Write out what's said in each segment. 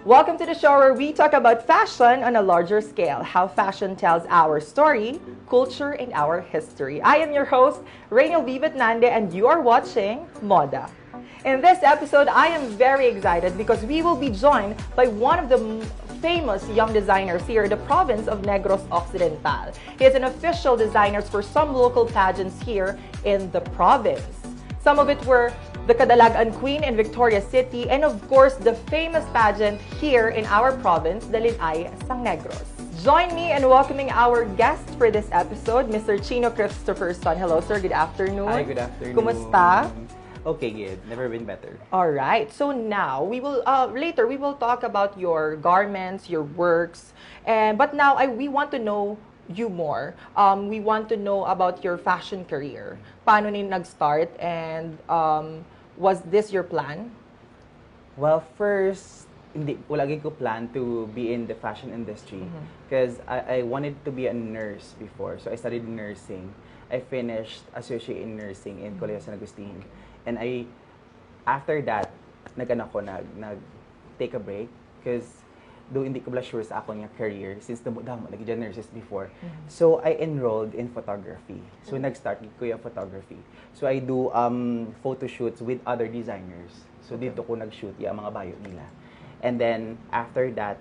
Welcome to the show where we talk about fashion on a larger scale, how fashion tells our story, culture, and our history. I am your host, Reniel Botnande, and you are watching Moda. In this episode, I am very excited because we will be joined by one of the famous young designers here in the province of Negros Occidental. He is an official designer for some local pageants here in the province. Some of it were the Kadalagan Queen in Victoria City, and of course, the famous pageant here in our province, the Linay Sang Negros. Join me in welcoming our guest for this episode, Mr. Chino Christopherson. Hello, sir. Good afternoon. Hi, good afternoon. Kumusta? Okay, good. Never been better. All right. So now we will later we will talk about your garments, your works, but now we want to know you more. We want to know about your fashion career. Paano ni nag-start, and was this your plan? Well, first, wala gid ko plan to be in the fashion industry because I wanted to be a nurse before. So I studied nursing. I finished associate in nursing in Colegio San Agustin. And after that, nag take a break because though hindi ko bala sure sa akong career since damo lagi dyan nurses before. So I enrolled in photography. So nag-start ko yung photography. So I do photo shoots with other designers. So dito ko nag-shoot yung mga bio nila. And then after that,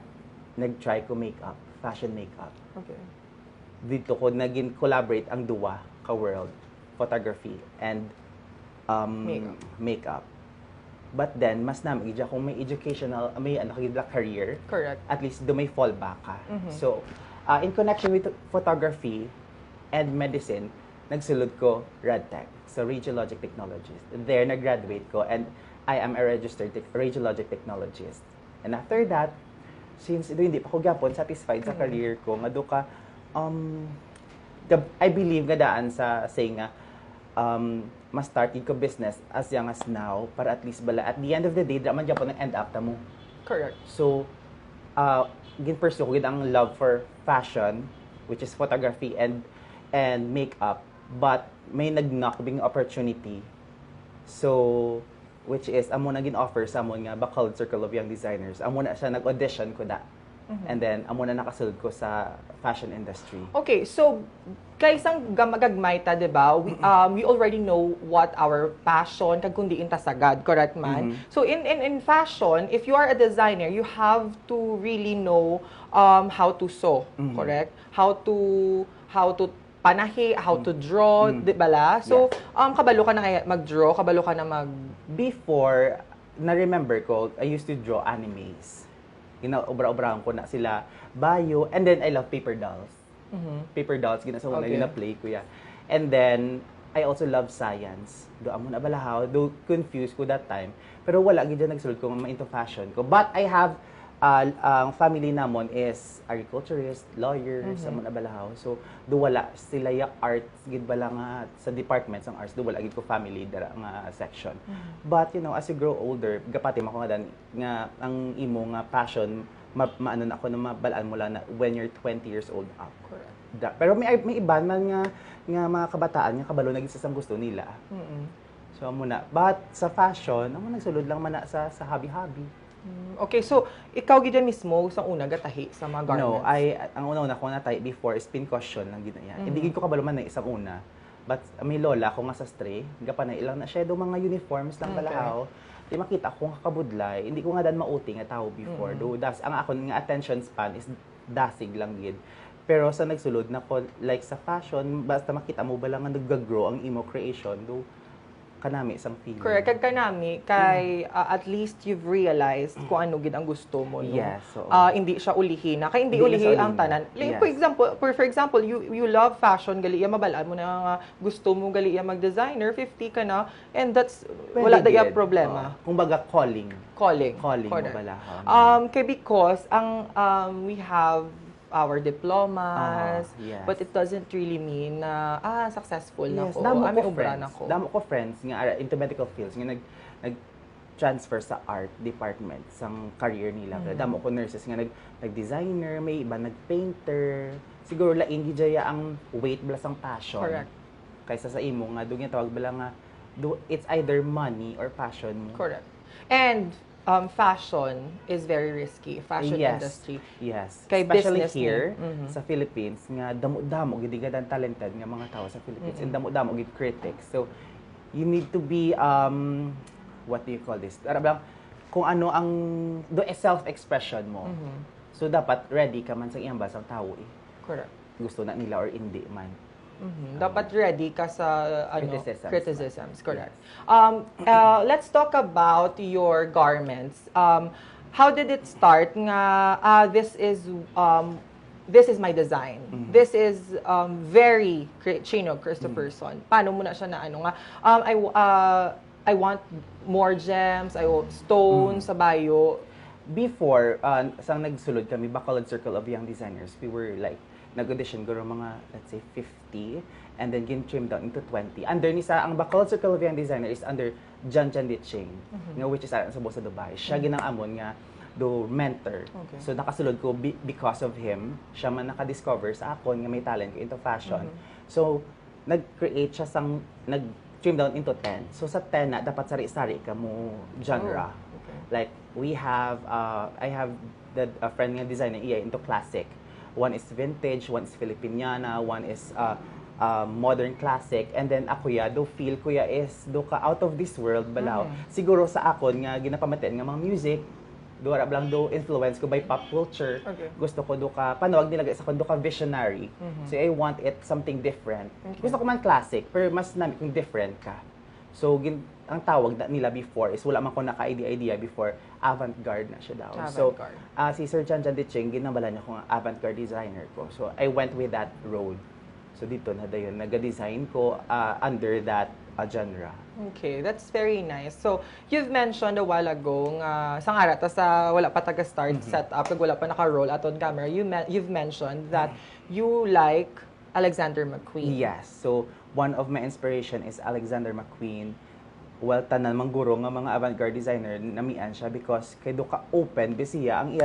nag-try ko makeup, fashion makeup. Okay. Dito ko naging collaborate ang duwa ka world, photography and makeup. But then, mas naman, kung may educational, may career, Correct. at least do may fallback ka. So, in connection with photography and medicine, nagsulod ko RadTech, so Radiologic Technologist. There, nag-graduate ko, and I am a registered radiologic technologist. And after that, since hindi pa ko gapon satisfied sa career ko, nga do ka, I believe nga daan sa saying nga, mas start ko business as young as now para at least bala at the end of the day draman Japan ang end up ta mo. Correct. So gin-pursue ko gid ang love for fashion, which is photography and makeup, but may nag-knock bing opportunity, so which is amo na gin-offer sa amon nga Bacolod Circle of Young Designers. Amo na siya nag-audition ko da. And then amo na nakasulod ko sa fashion industry. Okay, so kaysang gamagagmay ta, 'di ba? We already know what our passion kag kundi inta sagad, correct man? So in fashion, if you are a designer, you have to really know how to sew, correct? How to panahi, how to draw, 'di ba la? So kabalo ka na mag-draw, kabalo ka na Before, na-remember ko, I used to draw animes. Obra-obrahan ko na sila bio, and then I love paper dolls. Paper dolls, ginasawa na gina-play ko ya. And then I also love science. Do amo na balahaw, do confused ko that time. Pero wala gid nagsulod ko into fashion ko. But I have ang family namon is agriculturist, lawyers, amo na balahaw. So do wala sila ya arts gid bala nga sa departments ng arts, do wala gid ko family dara nga section. But you know, as you grow older, gapati mo nga nga ang imo nga passion maano na ako na mabalaan mo lang na when you're 20 years old up. Correct. Pero may iba man nga mga kabataan nga kabalo na gid sa gusto nila. So amo na. But sa fashion, amo nagsulod lang man na sa hobby-hobby. Okay, so ikaw gid mismo sa una gatahi sa mga garments? No, ang una ko natay before is pincushion lang gid na yan. Hindi gid ko kabalo man na isang una. But may lola ko nga sa stray, gapan na ilang na siya do mga uniforms lang balahaw. Di makita ko nga kabudlay, hindi ko nga dan mauting nga tao before. Do ang akon nga attention span is dasig lang gid. Pero sa nagsulod na ko like sa fashion, basta makita mo ba lang nga nag-grow ang imo creation do kanami isang feeling. Correct. Kag kanami, kay at least you've realized kung ano gid ang gusto mo, no? Yes. So, hindi siya ulihin na. Kay hindi ulihin ang tanan. Like, Yes. for example, you love fashion, gali iya mabalaan mo na nga gusto mo gali iya mag-designer, 50 ka na, and that's wala Pwede daya gid. problema. Kumbaga calling Calling mo correct. bala. Kay because ang we have our diplomas, yes. but it doesn't really mean na successful na Yes, ko. damo May ko ubra friends. na ko. Damo ko friends nga are into medical fields nga nag-transfer sa art department sang career nila. Damo ko nurses nga nag-designer, may iba nag-painter. Siguro lain gid jaya ang weight bala sang passion. Correct. Kaysa sa imo nga dugay tawag bala nga it's either money or passion mo. Correct. And fashion is very risky. Fashion industry. Yes. Kay Especially business here ni. sa Philippines nga damo-damo gid gadan talented nga mga tao sa Philippines and damo-damo gid critics. So you need to be what do you call this? Parang kung ano ang do self-expression mo. So dapat ready ka man sa iyang basang tao eh. Correct. Gusto na nila or hindi man. Dapat ready ka sa criticisms. Correct. Yes. Let's talk about your garments. How did it start? Nga this is my design. This is very Chino Christopherson. Paano mo na siya na ano nga? I want more gems. I want stones sa bayo. Before, sang nagsulod kami, Bacolod Circle of Young Designers, we were like, nag-audition guro mga, let's say, 50, and then gin-trim down into 20. Under ni sa, ang Bacolod Circle of Young Designers is under John Ditching, which is sa Dubai. Siya ginang-amon nga, do mentor. Okay. So, nakasulod ko because of him. Siya man nakadiscover sa akon nga may talent ko into fashion. So, nag-create siya sang, nag-trim down into 10. So, sa 10 na, dapat sari-sari ka mo genre. Like, we have, I have a friend nga designer iya into classic. One is vintage, one is Filipiniana, one is modern classic, and then ako do feel ko is do ka out of this world balaw. Siguro sa akon nga ginapamaten nga mga music, do ra lang do influence ko by pop culture. Okay. Gusto ko do ka panawag nila sa kon do ka visionary. So I want it something different. Gusto ko man classic, pero mas nami kung different ka. So ang tawag nila before is wala man ko naka-idea before, avant-garde na siya daw. So si Sir John Ditching ginambala niya ko nga avant-garde designer ko. So I went with that road. So dito na dayon nag-design ko under that genre. Okay, that's very nice. So you've mentioned a while ago nga sang ara ta sa wala pa taga-start setup, kag wala pa naka-roll aton camera, you've mentioned that you like Alexander McQueen. Yes. So one of my inspiration is Alexander McQueen. Well, tanan mang guro nga mga avant-garde designer namian siya because kay do ka open bisiya ang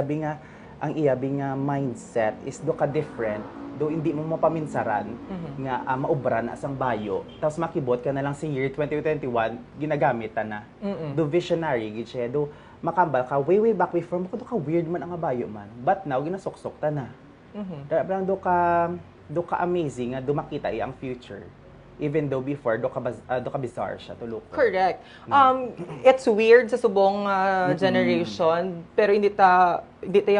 iyabi nga mindset is do ka different, do hindi mo mapaminsaran nga maubran asang bayo tapos makibot ka na lang sa year 2021 ginagamit ta na. Do visionary gid siya, do makambal ka way back before mo do ka weird man ang bayo man, but now ginasuksok ta na. Parang do ka amazing nga do makita ang future. Even though before, do ka bizarre siya, tulok. Correct. It's weird sa subong generation, pero hindi tayo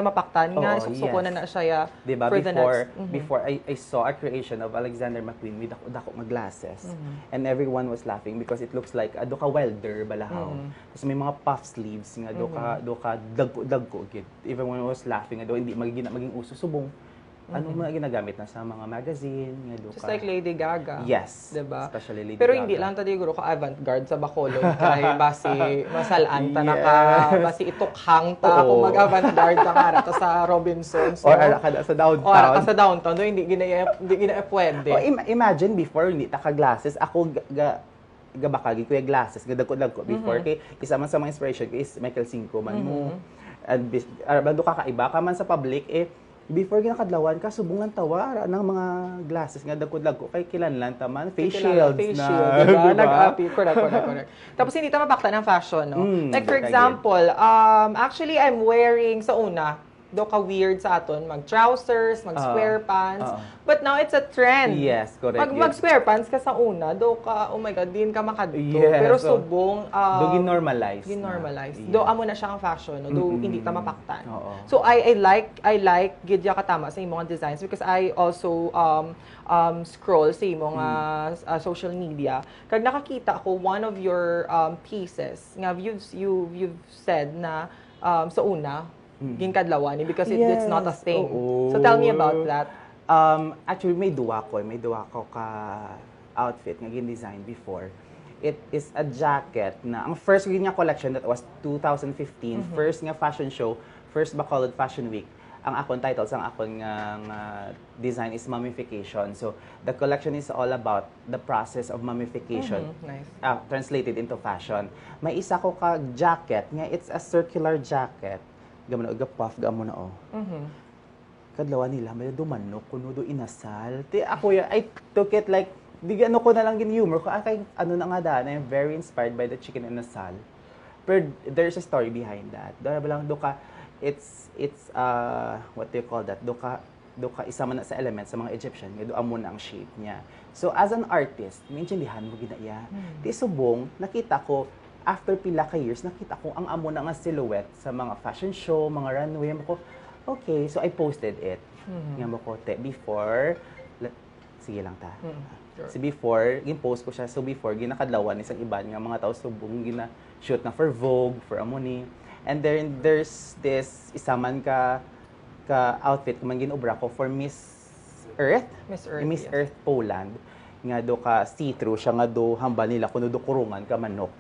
mapaktan nga, suko na siya diba, for the next. Before, I saw a creation of Alexander McQueen with dako nga glasses. And everyone was laughing because it looks like, do ka welder, balahaw. Tapos may mga puff sleeves nga, do ka dagko. Everyone was laughing, do hindi maging uso subong. Ano mga ginagamit na sa mga magazine, nga do ka. Just like Lady Gaga. Yes. Diba? Especially Lady Pero Gaga. hindi lang tadi guro ka avant-garde sa Bacolod kay basi masalaan ta basi itukhang ta kung mag-avant-garde ta kara ta sa Robinson. So, or ara ka sa downtown. Or ara ka sa downtown, do hindi gina pwede. Imagine before hindi ta ka glasses, ako gabakagi ko yung glasses, gadagko before kay isa man sa mga inspiration ko is Michael Cinco man mo. And do ka kaiba ka man sa public before ginakadlawan ka, subong lang tawa ng mga glasses nga dagko kay kilanlan taman face shields na. Diba? Nag-api. Correct. Tapos hindi ta mapakta ng fashion, no? Like for example, actually I'm wearing sa una, do ka weird sa aton, mag-trousers, mag-square pants. But now it's a trend. Yes, correct. Mag-square pants ka sa una, do ka, oh my God, din ka makadto. Yes, pero subong, do ginormalize. Yeah. Do amo na siya ang fashion, no? Do hindi ta mapaktan. Oo. So I like gidya katama sa imong designs because I also scroll sa imong social media. Kag nakakita ko one of your pieces nga you've said na sa una ginkadlawan because it's not a thing. So tell me about that. Actually may duwa ko ka outfit nga gin-design before. It is a jacket na ang first niya collection that was 2015, first nga fashion show, first Bacolod Fashion Week. Ang akong title sa akong design is mummification. So the collection is all about the process of mummification. Nice. Translated into fashion. May isa ko ka jacket nga it's a circular jacket. Gamano puff gamo na kadlawan nila may dumanok kuno do inasal. Ako I took it like ko na lang gin humor ko kay ano na nga I'm very inspired by the chicken inasal. Pero there's a story behind that. Dara ba lang duka it's what do you call that? Duka isa man na sa element sa mga Egyptian, nga doon mo na ang shape niya. So as an artist, maintindihan mo ginaya. Di subong nakita ko after pila ka years, nakita ko ang amo na nga silhouette sa mga fashion show, mga runway mo ko. Okay, so I posted it. Nga mo ko before sige lang ta. Sure. So before, gin-post ko siya. So before, ginakadlawan isang iban nga mga tao subong gina-shoot na for Vogue, for Amoni. And then there's this isaman ka outfit man ginobra ko for Miss Earth. Miss yes. Earth Poland. Nga do ka see-through siya nga do hambal nila kuno do kurungan ka manok.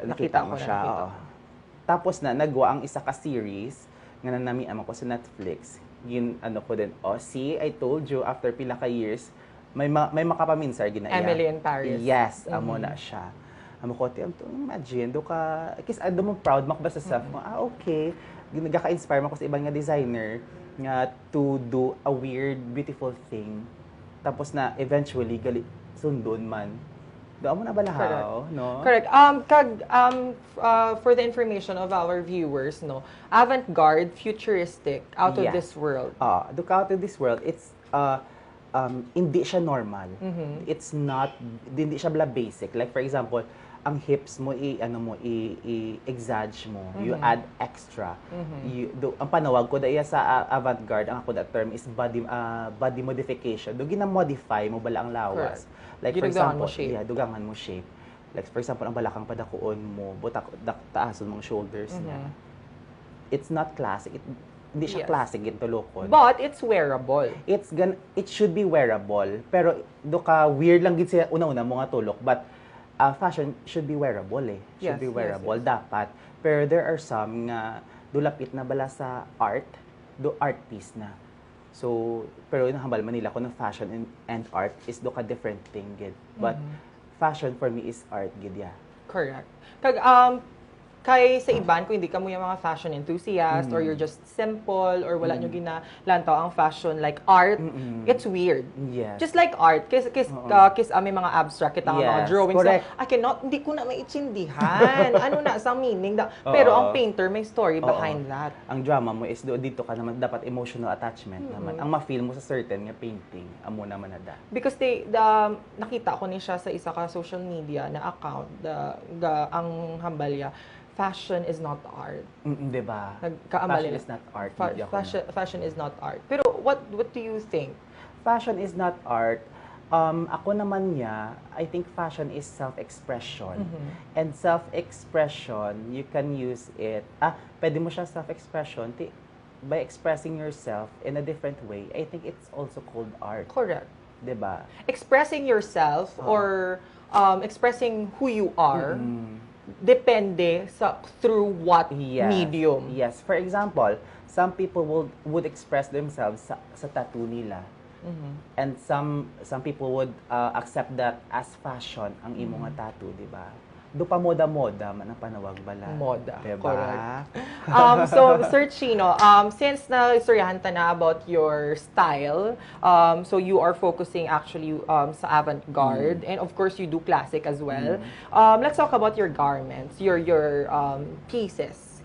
Nakita mo ko siya. nakita. Tapos nagwa ang isa ka series nga nanamian ko sa Netflix. Gin ko din. Oh, see, I told you after pila ka years may makapaminsar ginaya. Emily in Paris. Yes, amo na siya. Amo ko imagine do ka kis ado mo proud makabasa sa self mo. Okay. Nagaka-inspire mo ko sa ibang nga designer nga to do a weird beautiful thing. Tapos na eventually sundon man. Do mo na balahaw, no? Correct. For the information of our viewers, no, avant-garde, futuristic, out of this world. Do out of this world, it's hindi siya normal. It's not, hindi siya bala basic. Like for example, ang hips mo i-exage mo. You add extra. Ang panawag ko daya sa avant-garde, ang ako that term is body modification. Do gina-modify mo bala ang lawas. Correct. Like for example, dugangan mo shape. Like for example, ang balakang padakuon mo, taason mong shoulders niya. It's not classic. Hindi siya classic gintulokon. But it's wearable. It should be wearable. Pero do ka weird lang gid siya una-una mga tulok, but fashion should be wearable Should be wearable dapat. Pero there are some nga dulapit na bala sa art piece na. So, pero yung hambal Manila ko ng fashion and art is do ka different thing gid. But fashion for me is art gid Correct. Kay sa iban, kung hindi ka mo yung mga fashion enthusiast or you're just simple or wala nyo ginalantaw ang fashion like art, it's weird. Yes. Just like art. Kis may mga abstract, kita mga drawings. Correct. Hindi ko na maintindihan. Ano na sa meaning. Pero ang painter may story behind that. Ang drama mo is dito ka naman dapat emotional attachment naman. Ang ma-feel mo sa certain nga painting, amo naman na da. Because nakita ko ni siya sa isa ka social media na account, ang hambalya, fashion is not art. Diba? Fashion is not art. Fashion is not art. Pero what do you think? Fashion is not art. Ako naman I think fashion is self-expression. And self-expression, you can use it. Pwede mo siya self-expression by expressing yourself in a different way. I think it's also called art. Correct. Diba? Expressing yourself or expressing who you are depende through what medium. Yes. For example, some people would express themselves sa tattoo nila. And some people would accept that as fashion ang imo nga tattoo, di ba? Do pa moda man ang panawag bala. Moda, diba? correct. So, Sir Chino, since na-istoryahan ta na about your style, so you are focusing actually sa avant-garde, and of course you do classic as well. Let's talk about your garments, your pieces.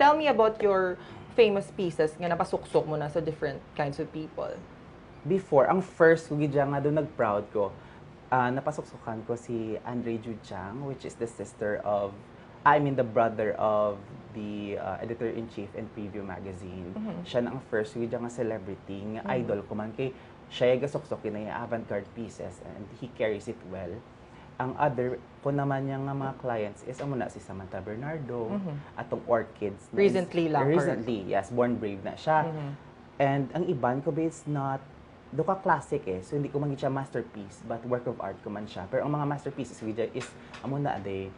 Tell me about your famous pieces nga napasuksok mo na sa different kinds of people. Before, ang first ko gidya nga doon nag-proud ko, napasuksukan ko si Andre Juchang, which is the the brother of the editor-in-chief in Preview magazine. Siya na ang first with nga celebrity, nga idol ko man kay siya yung gasuksukin na yung avant-garde pieces and he carries it well. Ang other ko naman yung mga clients is muna si Samantha Bernardo, atong Orchids. Recently, yes, Born Brave na siya. And ang iban ko is not do ka classic so hindi ko man siya masterpiece but work of art ko man siya. Pero ang mga masterpieces is amo na they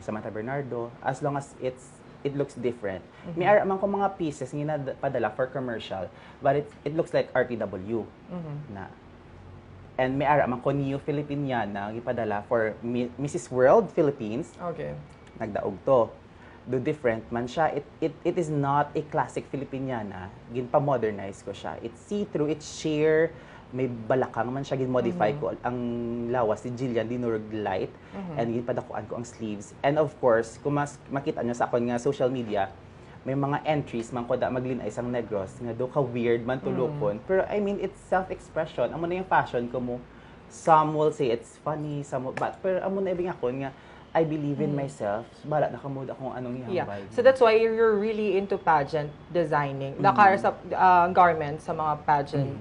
Samantha Bernardo as long as it looks different. May ara man ko mga pieces nga padala for commercial but it looks like RTW na. And may ara man ko Neo Filipiniana gipadala for Mrs. World Philippines. Okay. Nagdaog to. Do different man siya. It is not a classic Filipiniana. Ginpa-modernize ko siya. It's see-through, it's sheer, may balakang man siya gin-modify ko ang lawas si Jillian dinurog light and ginpadakuan ko ang sleeves. And of course, kung makita nyo sa akon nga social media, may mga entries man ko da maglinay sang negros nga do ka weird man tulokon. Pero I mean, it's self-expression. Amo na yung fashion ko mo. Some will say it's funny, some will, but pero amo na ibig akon nga I believe in myself. Bala nakamood akong anong ihambal. So that's why you're really into pageant designing. Nakara sa garments sa mga pageant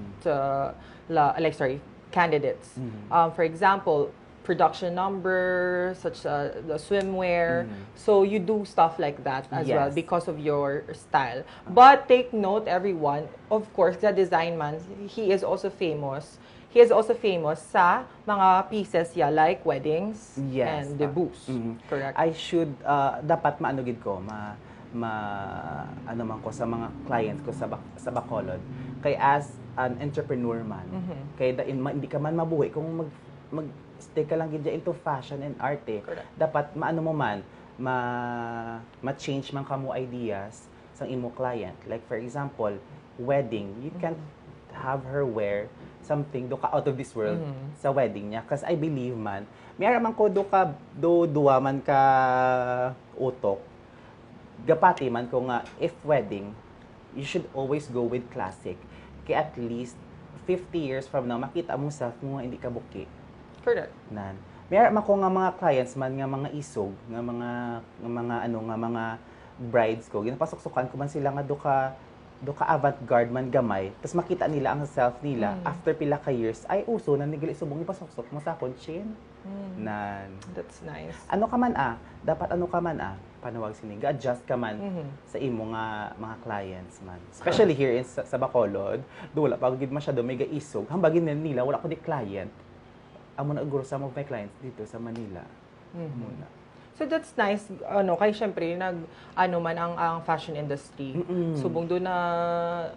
candidates. For example, production numbers, such the swimwear. So you do stuff like that as well because of your style. But take note, everyone, of course, the design man, he is also famous. He is also famous sa mga pieces like weddings and debuts. Correct? I should, dapat maanugid ko, ano man ko sa mga clients ko sa Bacolod. Kay as an entrepreneur man, kay hindi ka man mabuhi kung mag-stay ka lang gid into fashion and art eh. Dapat maano mo man, ma-change man kamo ideas sa imo client. Like for example, wedding, you can't have her wear something do ka out of this world sa wedding niya. Kasi I believe man, mayroon man ko duwa man ka utok. Gapati man ko nga, if wedding, you should always go with classic. Kaya at least 50 years from now, makita mo self mo nga hindi ka buki. Correct. Nan. Mayroon man ko nga mga clients man nga mga isog, nga mga brides ko. Ginapasok-sukan ko man sila nga do ka avant-garde man gamay, tapos makita nila ang self nila after pila ka years, ay uso na nigali subong ipasok-sok mo sa chin. Nan. That's nice. Ano ka man dapat panawag sini, ga-adjust ka man sa imo nga mga clients man. Especially here sa Bacolod, do wala pa gid masyado may gaisog, hambagin nila wala ko di client. Amo na guro sa mga clients dito sa Manila. Muna. So that's nice, kay syempre man ang fashion industry. Subong do na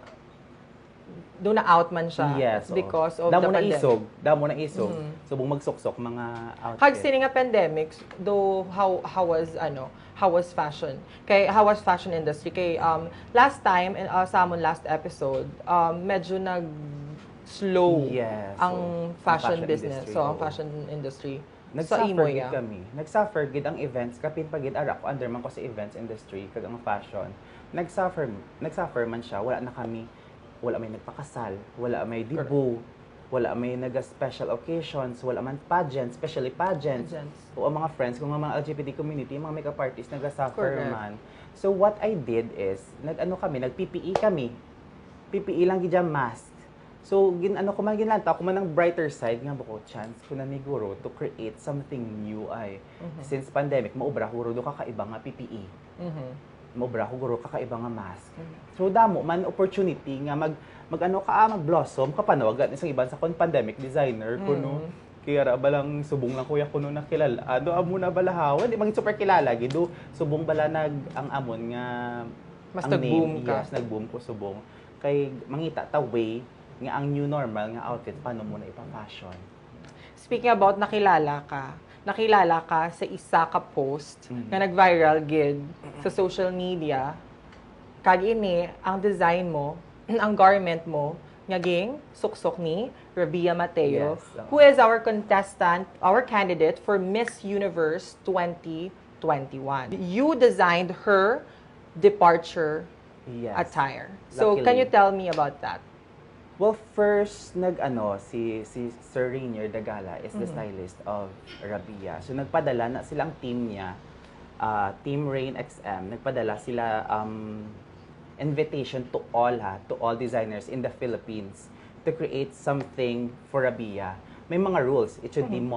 out man siya. Yes, because of the pandemic. Damo na isog. Subong magsuksok mga outfit. Hag sini nga pandemic, though how was fashion? How was fashion industry? Last time sa amon last episode, medyo slow ang fashion business. So ang fashion industry. Nagsuffer gid kami. Nagsuffer gid ang events kapin pagid ara ko under man ko sa events industry kag ang fashion. Nagsuffer man siya, wala may nagpakasal, wala may debut, wala may special occasions, wala man pageants, especially pageants. O ang mga friends kung mga LGBT community, mga makeup artists nagsuffer man. So what I did is nag-PPE kami. PPE lang gid mask. So, ginlanta ko man ng brighter side nga bako chance ko na ni guro to create something new ay. Since pandemic, maubra guro do kakaiba nga PPE. Maubra ko guro kakaiba nga mask. So, damo man opportunity nga mag-blossom kapanawagan isang iban sa pandemic designer kuno. Kaya balang subong lang kuya kuno nakilala. Amo na balahawan, di maging super kilala gido. Subong bala ang amon nga mas ang nag-boom name, ka. Yes, nag-boom ko subong. Kay mangita ta way nga ang new normal nga outfit, paano mo na ipa-fashion? Speaking about nakilala ka sa isa ka post na nag-viral gid sa social media. Kag-ini, ang design mo, ang garment mo, ngaging suksok ni Rabia Mateo, who is our contestant, our candidate for Miss Universe 2021. You designed her departure attire. So, Luckily. can you tell me about that? Well, first, si Sir Reniel Dagala is the stylist of Rabia. So, nagpadala na silang team niya, Team Rain XM, nagpadala sila invitation to all designers in the Philippines to create something for Rabia. May mga rules. It should be modern.